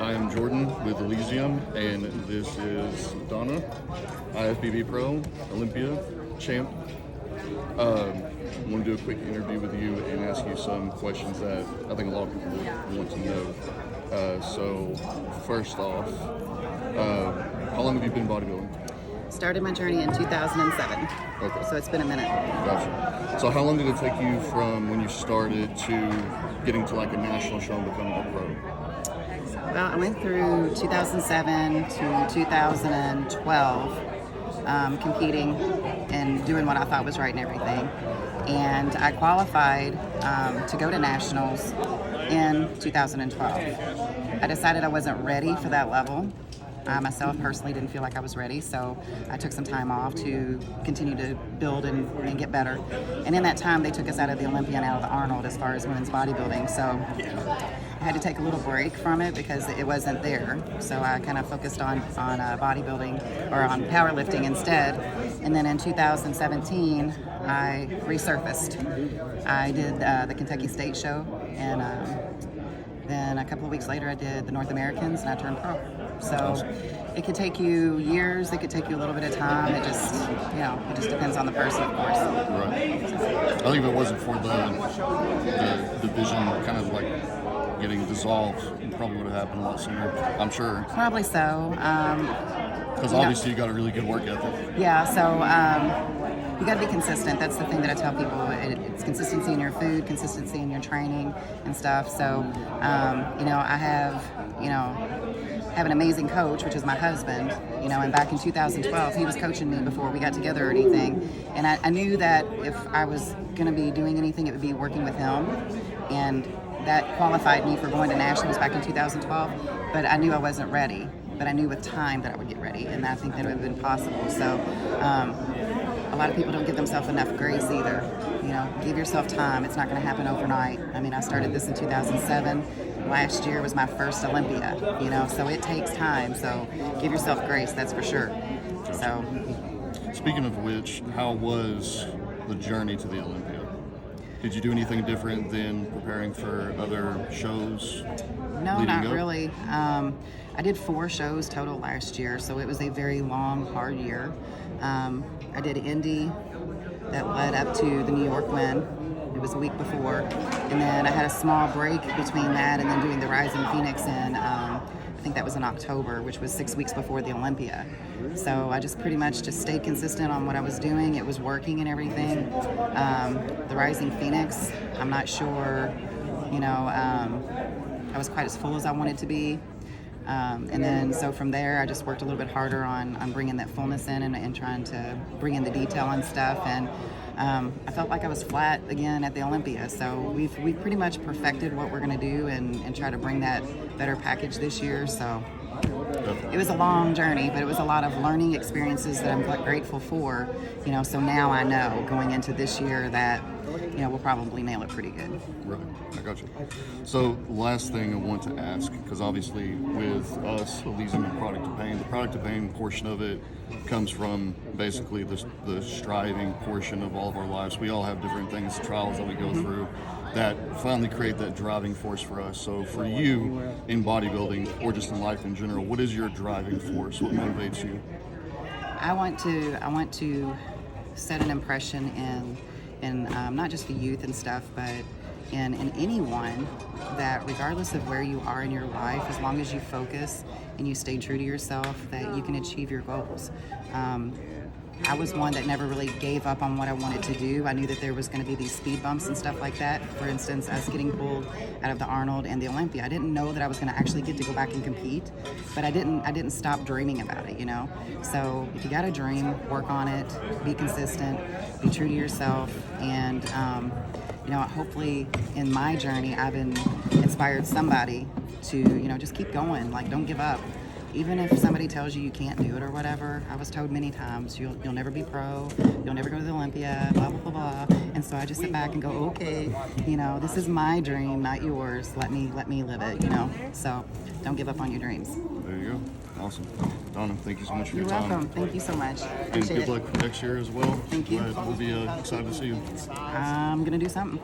I am Jordan with Elysium, and this is Donna, IFBB Pro, Olympia champ. I want to do a quick interview with you and ask you some questions that I think a lot of people would want to know. So, first off, how long have you been bodybuilding? Started my journey in 2007. Okay. So it's been a minute. Gotcha. So how long did it take you from when you started to getting to like a national show and becoming a pro? Well, I went through 2007 to 2012, competing and doing what I thought was right and everything. And I qualified to go to nationals in 2012. I decided I wasn't ready for that level. I myself personally didn't feel like I was ready, so I took some time off to continue to build and get better. And in that time, they took us out of the Olympia and out of the Arnold as far as women's bodybuilding. So I had to take a little break from it because it wasn't there. So I kind of focused on bodybuilding or on powerlifting instead. And then in 2017, I resurfaced. I did the Kentucky State show, and then a couple of weeks later, I did the North Americans, and I turned pro. So it could take you years, it could take you a little bit of time. It just depends on the person, of course. Right. I think if it wasn't for the division kind of like getting dissolved, it probably would have happened a lot sooner, I'm sure. Probably so. Because obviously you got a really good work ethic. Yeah, so you got to be consistent. That's the thing that I tell people. It's consistency in your food, consistency in your training and stuff. So, I have an amazing coach, which is my husband, and back in 2012, he was coaching me before we got together or anything. And I knew that if I was going to be doing anything, it would be working with him. And that qualified me for going to nationals back in 2012. But I knew I wasn't ready. But I knew with time that I would get ready. And I think that it would have been possible. So a lot of people don't give themselves enough grace either. Give yourself time. It's not going to happen overnight. I mean, I started this in 2007. Last year was my first Olympia, so it takes time. So give yourself grace, that's for sure. So, speaking of which, how was the journey to the Olympia? Did you do anything different than preparing for other shows? No, not really. I did 4 shows total last year, so it was a very long, hard year. I did Indy that led up to the New York win. It was a week before, and then I had a small break between that and then doing the Rising Phoenix in, I think that was in October, which was 6 weeks before the Olympia. So I just pretty much just stayed consistent on what I was doing. It was working and everything. The Rising Phoenix, I'm not sure, I was quite as full as I wanted to be. And then so from there, I just worked a little bit harder on bringing that fullness in and trying to bring in the detail and stuff. And I felt like I was flat again at the Olympia. So we've pretty much perfected what we're going to do and try to bring that better package this year. So it was a long journey, but it was a lot of learning experiences that I'm grateful for. So now I know going into this year that we'll probably nail it pretty good. Right, I got you. So last thing I want to ask, because obviously with us, Elysium and Product of Pain, the Product of Pain portion of it comes from basically the striving portion of all of our lives. We all have different things, trials that we go through that finally create that driving force for us. So for you in bodybuilding or just in life in general, what is your driving force? What motivates you? I want to set an impression in not just the youth and stuff, but in anyone, that regardless of where you are in your life, as long as you focus and you stay true to yourself, that you can achieve your goals. I was one that never really gave up on what I wanted to do. I knew that there was going to be these speed bumps and stuff like that. For instance, us getting pulled out of the Arnold and the Olympia. I didn't know that I was going to actually get to go back and compete, but I didn't stop dreaming about it, So if you got a dream, work on it, be consistent, be true to yourself, and hopefully in my journey, I've inspired somebody to, just keep going, like don't give up. Even if somebody tells you can't do it or whatever, I was told many times, you'll never be pro, you'll never go to the Olympia, blah, blah, blah, blah. And so I just sit back and go, okay, this is my dream, not yours. Let me live it, So don't give up on your dreams. There you go. Awesome. Donna, thank you so much for your time. You're welcome. Thank you so much. And Appreciate good luck next year as well. Thank you. We'll be excited to see you. I'm going to do something.